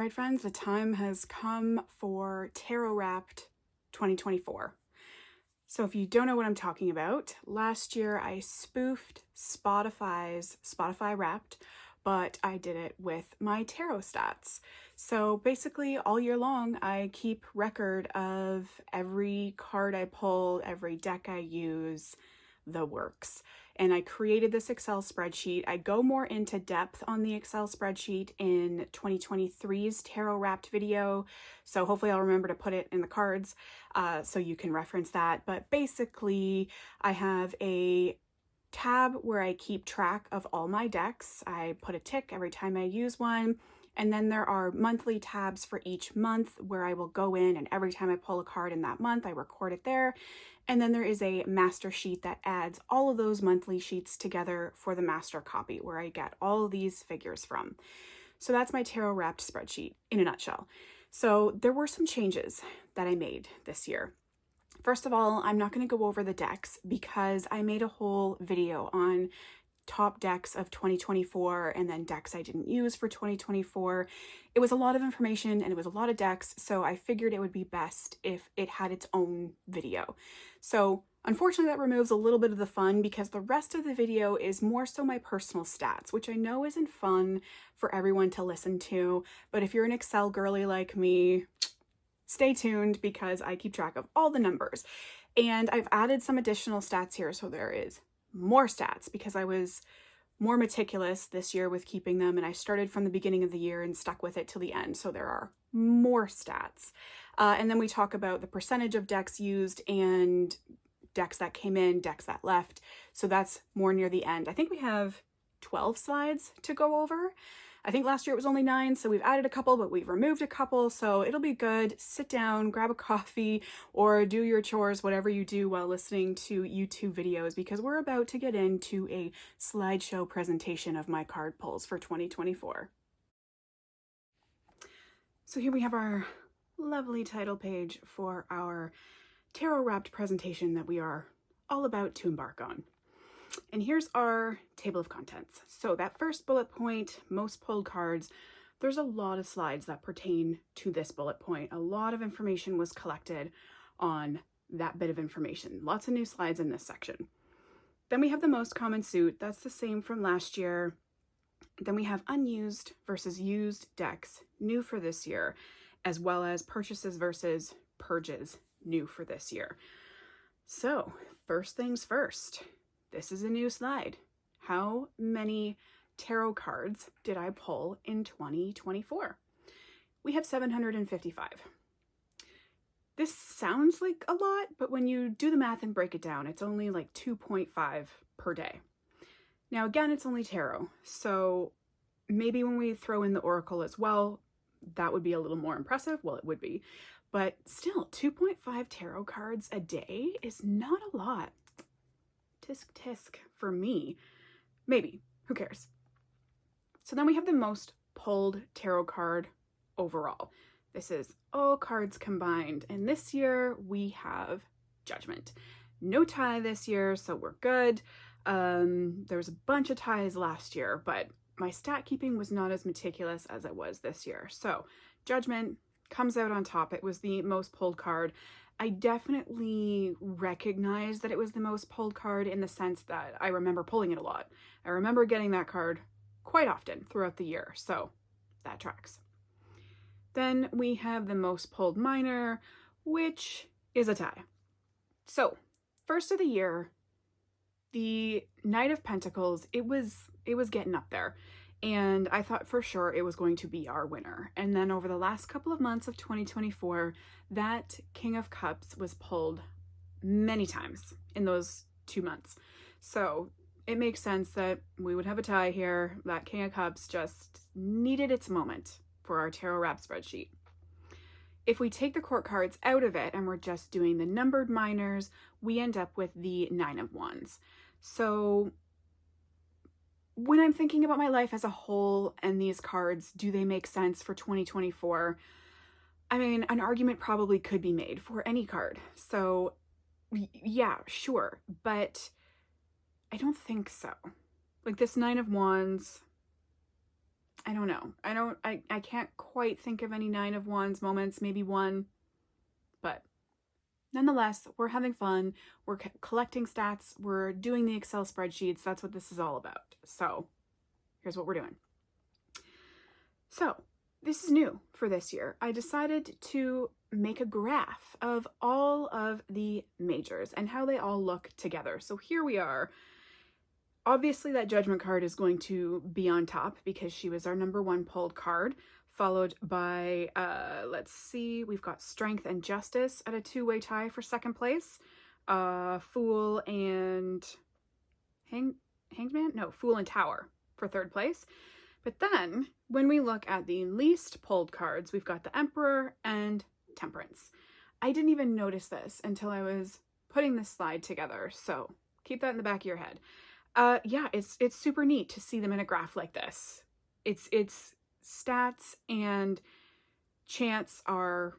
right, friends, the time has come for Tarot Wrapped 2024. So if you don't know what I'm talking about, last year I spoofed Spotify's Spotify Wrapped, but I did it with my tarot stats. So basically all year long, I keep record of every card I pull, every deck I use, the works. And I created this Excel spreadsheet. I go more into depth on the Excel spreadsheet in 2023's Tarot Wrapped video. So hopefully I'll remember to put it in the cards so you can reference that. But basically I have a tab where I keep track of all my decks. I put a tick every time I use one. And then there are monthly tabs for each month where I will go in and every time I pull a card in that month, I record it there. And then there is a master sheet that adds all of those monthly sheets together for the master copy where I get all of these figures from. So that's my Tarot Wrapped spreadsheet in a nutshell. So there were some changes that I made this year. First of all, I'm not going to go over the decks because I made a whole video on top decks of 2024 and then decks I didn't use for 2024. It was a lot of information and it was a lot of decks, so I figured it would be best if it had its own video. So unfortunately that removes a little bit of the fun because the rest of the video is more so my personal stats, which I know isn't fun for everyone to listen to, but if you're an Excel girly like me, stay tuned because I keep track of all the numbers. And I've added some additional stats here, so there is more stats because I was more meticulous this year with keeping them, and I started from the beginning of the year and stuck with it till the end, so there are more stats. And then we talk about the percentage of decks used and decks that came in, decks that left, so that's more near the end. I think we have 12 slides to go over. I think last year it was only 9, so we've added a couple, but we've removed a couple, so it'll be good. Sit down, grab a coffee, or do your chores, whatever you do while listening to YouTube videos, because we're about to get into a slideshow presentation of my card pulls for 2024. So here we have our lovely title page for our Tarot Wrapped presentation that we are all about to embark on. And here's our table of contents. So that first bullet point, most pulled cards, there's a lot of slides that pertain to this bullet point. A lot of information was collected on that bit of information. Lots of new slides in this section. Then we have the most common suit. That's the same from last year. Then we have unused versus used decks, new for this year, as well as purchases versus purges, new for this year. So first things first. This is a new slide. How many tarot cards did I pull in 2024? We have 755. This sounds like a lot, but when you do the math and break it down, it's only like 2.5 per day. Now again, it's only tarot, so maybe when we throw in the oracle as well, that would be a little more impressive. Well, it would be, but still 2.5 tarot cards a day is not a lot. Tisk tisk for me. Maybe, who cares? So then we have the most pulled tarot card overall. This is all cards combined, and this year we have Judgment. No tie this year, so we're good. There was a bunch of ties last year, but my stat keeping was not as meticulous as it was this year. So Judgment comes out on top. It was the most pulled card. I definitely recognize that it was the most pulled card in the sense that I remember pulling it a lot. I remember getting that card quite often throughout the year, so that tracks. Then we have the most pulled minor, which is a tie. So first of the year, the Knight of Pentacles, it was getting up there. And I thought for sure it was going to be our winner. And then over the last couple of months of 2024, that King of Cups was pulled many times in those 2 months. So it makes sense that we would have a tie here. That King of Cups just needed its moment for our Tarot Wrapped spreadsheet. If we take the court cards out of it and we're just doing the numbered minors, we end up with the 9 of Wands. So when I'm thinking about my life as a whole and these cards, do they make sense for 2024? I mean, an argument probably could be made for any card. So yeah, sure, but I don't think so. Like this 9 of Wands, I don't know. I can't quite think of any Nine of Wands moments, maybe one, but nonetheless, we're having fun. We're collecting stats. We're doing the Excel spreadsheets. That's what this is all about. So here's what we're doing. So this is new for this year. I decided to make a graph of all of the majors and how they all look together. So here we are. Obviously, that Judgment card is going to be on top because she was our number one pulled card, followed by, let's see, we've got Strength and Justice at a two-way tie for second place. Fool and Hanged Man? No, Fool and Tower for third place. But then, when we look at the least pulled cards, we've got the Emperor and Temperance. I didn't even notice this until I was putting this slide together, so keep that in the back of your head. Yeah, it's super neat to see them in a graph like this. It's stats and chants are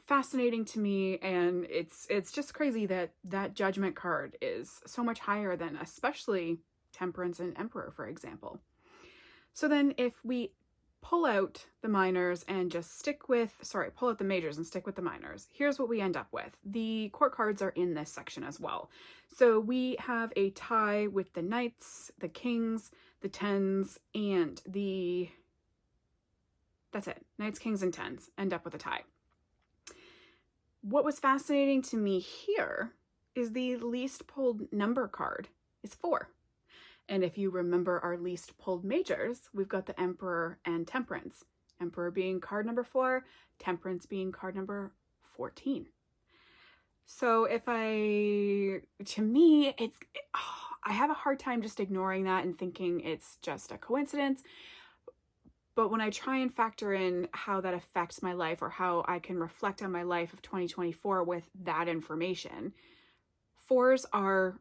fascinating to me, and it's just crazy that that Judgment card is so much higher than especially Temperance and Emperor, for example. So then if we pull out the minors and just pull out the majors and stick with the minors, here's what we end up with. The court cards are in this section as well. So we have a tie with the knights, the kings, the tens, and that's it. Knights, kings, and tens end up with a tie. What was fascinating to me here is the least pulled number card is 4. And if you remember our least pulled majors, we've got the Emperor and Temperance. Emperor being card number 4, Temperance being card number 14. So I have a hard time just ignoring that and thinking it's just a coincidence. But when I try and factor in how that affects my life or how I can reflect on my life of 2024 with that information, 4s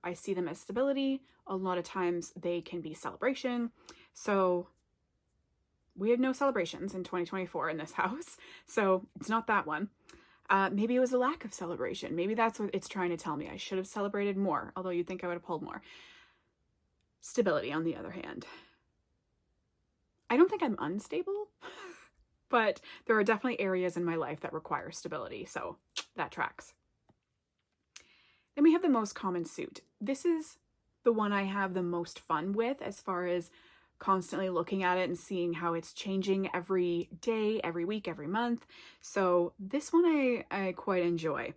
I see them as stability. A lot of times they can be celebration. So we had no celebrations in 2024 in this house. So it's not that one. Maybe it was a lack of celebration. Maybe that's what it's trying to tell me. I should have celebrated more, although you'd think I would have pulled more. Stability, on the other hand. I don't think I'm unstable, but there are definitely areas in my life that require stability. So that tracks. Then we have the most common suit. This is the one I have the most fun with as far as constantly looking at it and seeing how it's changing every day, every week, every month. So this one I quite enjoy.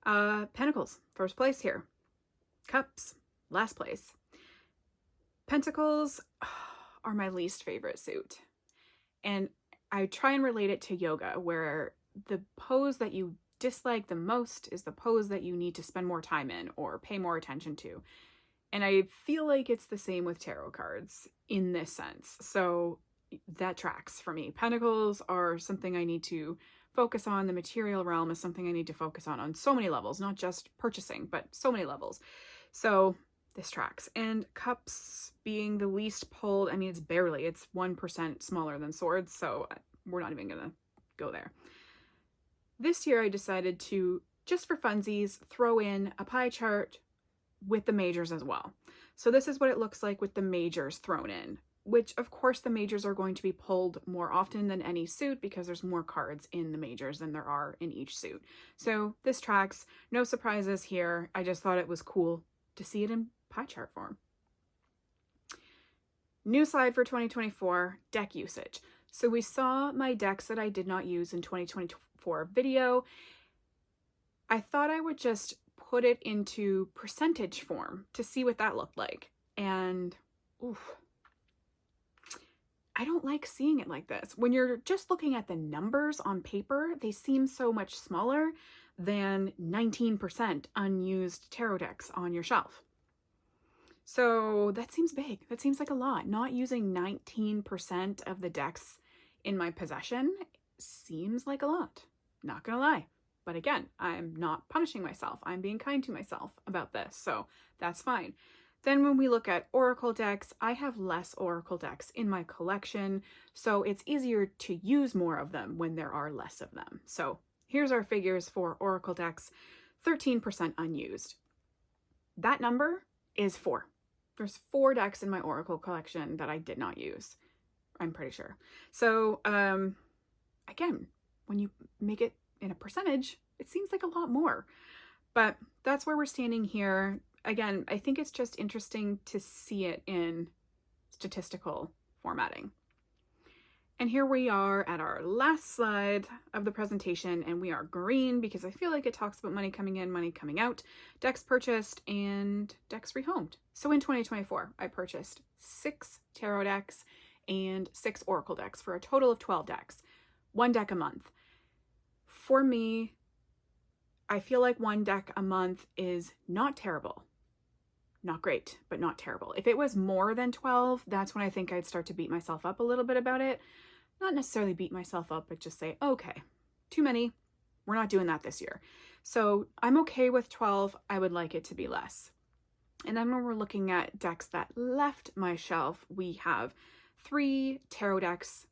Pentacles, first place here. Cups, last place. Pentacles are my least favorite suit. And I try and relate it to yoga, where the pose that you dislike the most is the pose that you need to spend more time in or pay more attention to. And I feel like it's the same with tarot cards in this sense. So that tracks for me. Pentacles are something I need to focus on. The material realm is something I need to focus on so many levels, not just purchasing, but so many levels. So this tracks. And cups being the least pulled, I mean, it's 1% smaller than swords, so we're not even gonna go there. This year I decided to, just for funsies, throw in a pie chart with the majors as well. So this is what it looks like with the majors thrown in, which of course the majors are going to be pulled more often than any suit because there's more cards in the majors than there are in each suit. So this tracks, no surprises here. I just thought it was cool to see it in pie chart form. New slide for 2024, deck usage. So we saw my decks that I did not use in 2024 video. I thought I would just put it into percentage form to see what that looked like. And oof, I don't like seeing it like this. When you're just looking at the numbers on paper, they seem so much smaller than 19% unused tarot decks on your shelf. So that seems big. That seems like a lot. Not using 19% of the decks in my possession seems like a lot. Not gonna lie. But again, I'm not punishing myself. I'm being kind to myself about this, so that's fine. Then when we look at oracle decks, I have less oracle decks in my collection, so it's easier to use more of them when there are less of them. So here's our figures for oracle decks, 13% unused. That number is 4. There's 4 decks in my oracle collection that I did not use. I'm pretty sure. So, again, when you make it in a percentage, it seems like a lot more. But that's where we're standing here. Again, I think it's just interesting to see it in statistical formatting. And here we are at our last slide of the presentation, and we are green because I feel like it talks about money coming in, money coming out, decks purchased, and decks rehomed. So in 2024, I purchased 6 tarot decks and 6 oracle decks for a total of 12 decks, 1 deck a month. For me, I feel like 1 deck a month is not terrible. Not great, but not terrible. If it was more than 12, that's when I think I'd start to beat myself up a little bit about it. Not necessarily beat myself up, but just say, okay, too many. We're not doing that this year. So I'm okay with 12. I would like it to be less. And then when we're looking at decks that left my shelf, we have 3 tarot decks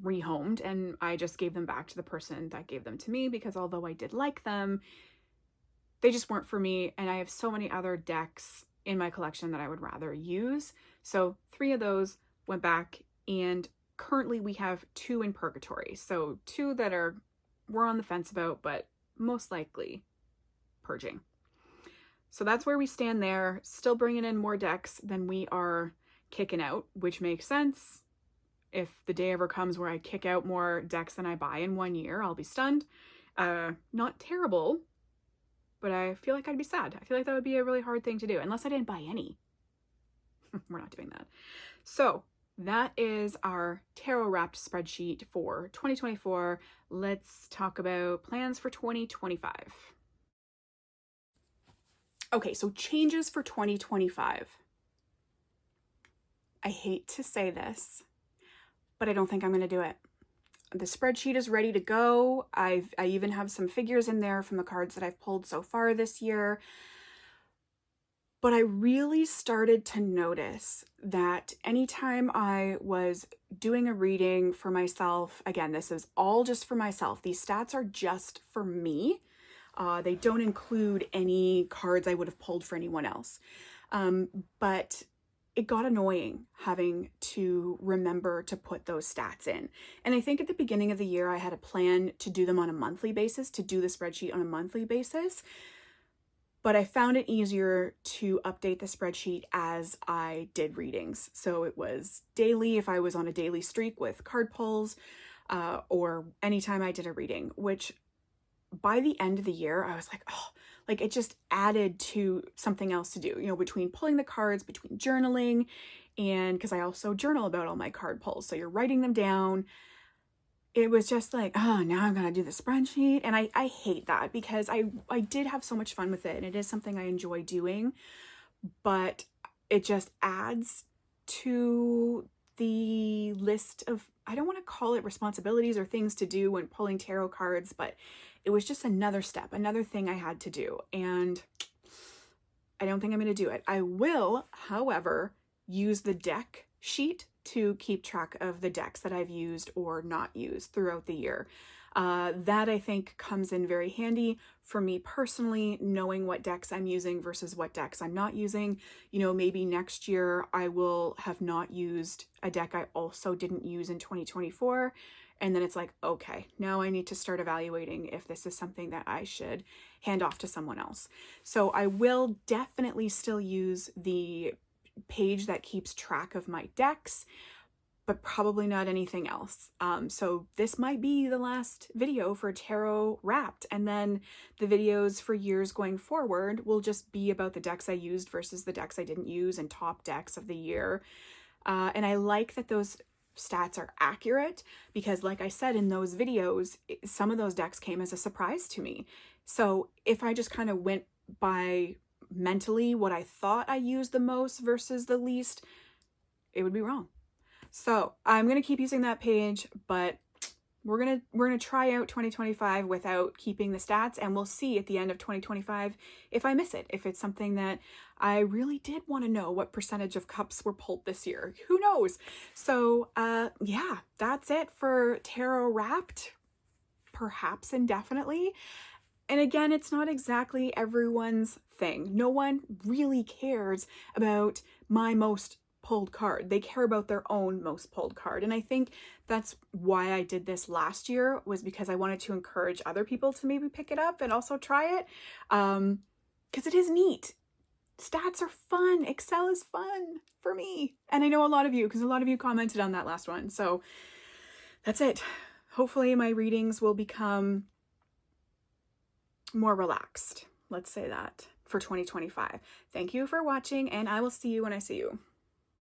rehomed, and I just gave them back to the person that gave them to me because although I did like them, they just weren't for me. And I have so many other decks in my collection that I would rather use. So 3 of those went back, and currently we have 2 in purgatory. So 2 that we're on the fence about, but most likely purging. So that's where we stand there, still bringing in more decks than we are kicking out, which makes sense. If the day ever comes where I kick out more decks than I buy in 1 year, I'll be stunned. Not terrible, but I feel like I'd be sad. I feel like that would be a really hard thing to do, unless I didn't buy any. We're not doing that. So that is our tarot wrapped spreadsheet for 2024. Let's talk about plans for 2025. Okay, so changes for 2025. I hate to say this, but I don't think I'm going to do it. The spreadsheet is ready to go. I even have some figures in there from the cards that I've pulled so far this year. But I really started to notice that anytime I was doing a reading for myself, again, this is all just for myself. These stats are just for me. They don't include any cards I would have pulled for anyone else. But it got annoying having to remember to put those stats in. And I think at the beginning of the year, I had a plan to do them on a monthly basis, to do the spreadsheet on a monthly basis. But I found it easier to update the spreadsheet as I did readings. So it was daily if I was on a daily streak with card pulls, or anytime I did a reading, which by the end of the year, I was like, oh, like it just added to something else to do, you know, between pulling the cards, between journaling, and because I also journal about all my card pulls. So you're writing them down. It was just like, oh, now I'm going to do the spreadsheet. And I hate that because I did have so much fun with it. And it is something I enjoy doing, but it just adds to the list of, I don't want to call it responsibilities or things to do when pulling tarot cards, but it was just another step, another thing I had to do. And I don't think I'm going to do it. I will, however, use the deck sheet to keep track of the decks that I've used or not used throughout the year. That I think comes in very handy for me personally, knowing what decks I'm using versus what decks I'm not using. You know, maybe next year I will have not used a deck I also didn't use in 2024. And then it's like, okay, now I need to start evaluating if this is something that I should hand off to someone else. So I will definitely still use the page that keeps track of my decks, but probably not anything else. So this might be the last video for Tarot Wrapped. And then the videos for years going forward will just be about the decks I used versus the decks I didn't use and top decks of the year. And I like that those stats are accurate because, like I said in those videos, some of those decks came as a surprise to me. So if I just kind of went by mentally what I thought I used the most versus the least, it would be wrong. So I'm going to keep using that page, but we're going to try out 2025 without keeping the stats, and we'll see at the end of 2025 if I miss it, if it's something that I really did want to know what percentage of cups were pulled this year. Who knows? So yeah, that's it for Tarot Wrapped, perhaps indefinitely. And again, it's not exactly everyone's thing. No one really cares about my most pulled card. They care about their own most pulled card. And I think that's why I did this last year, was because I wanted to encourage other people to maybe pick it up and also try it. Because it is neat. Stats are fun. Excel is fun for me. And I know a lot of you, because a lot of you commented on that last one. So that's it. Hopefully my readings will become more relaxed. Let's say that for 2025. Thank you for watching, and I will see you when I see you.